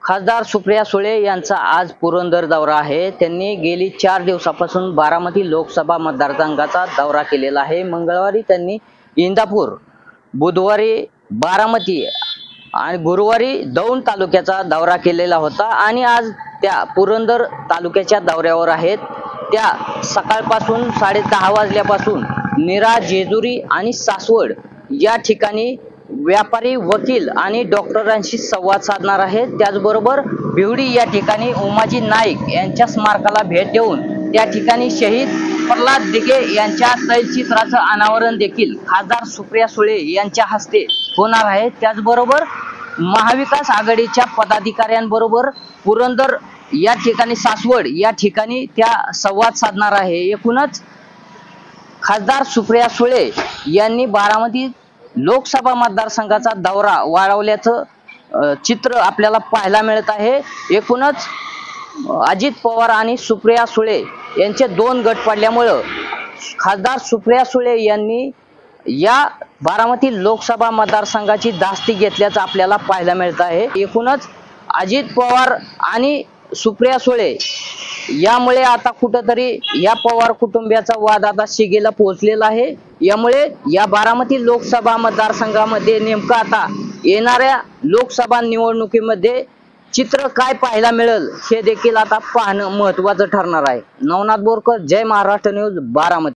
खासदार सुप्रिया सुळे यांचा आज पुरंदर दौरा आहे। त्यांनी गेली 4 दिवसापासून बारामती लोकसभा मतदारसंघाचा दौरा केलेला आहे। मंगळवारी त्यांनी इंदापूर, बुधवारी बारामती आणि गुरुवारी दौंड तालुक्याचा दौरा केलेला होता आणि आज त्या पुरंदर तालुक्याच्या दौऱ्यावर आहेत। त्या सकाळपासून 10:30 वाजल्यापासून नीरा, जेजुरी आणि सासवड या ठिकाणी व्यापारी, वकील आणि डॉक्टरांशी संवाद साधणार आहेत। त्याचबरोबर बिवडी या ठिकाणी उमाजी नाईक यांच्या स्मारकाला भेट देऊन त्या ठिकाणी शहीद प्रल्हाद दिघे यांच्या तैलचित्राचं अनावरण देखील खासदार सुप्रिया सुळे यांच्या हस्ते होणार आहे। त्याचबरोबर महाविकास आघाडीच्या पदाधिकाऱ्यांबरोबर पुरंदर या ठिकाणी, सासवड या ठिकाणी त्या संवाद साधणार आहे। एकूणच खासदार सुप्रिया सुळे यांनी बारामती लोकसभा मतदारसंघाचा दौरा वाढवल्याचं चित्र आपल्याला पाहायला मिळत आहे। एकूणच अजित पवार आणि सुप्रिया सुळे यांचे 2 गट पडल्यामुळे खासदार सुप्रिया सुळे यांनी या बारामती लोकसभा मतदारसंघाची दास्ती घेतल्याचं आपल्याला पाहायला मिळत आहे। एकूणच अजित पवार आणि सुप्रिया सुळे यामुळे आता कुठेतरी या पवार कुटुंबियाचा वाद आता शिगेला पोहोचलेला आहे। यामुळे या बारामती लोकसभा मतदारसंघामध्ये नेमकं आता येणाऱ्या लोकसभा निवडणुकीमध्ये चित्र काय पाहायला मिळेल हे देखील आता पाहणं महत्त्वाचं ठरणार आहे। नवनाथ बोरकर, जय महाराष्ट्र न्यूज, बारामती।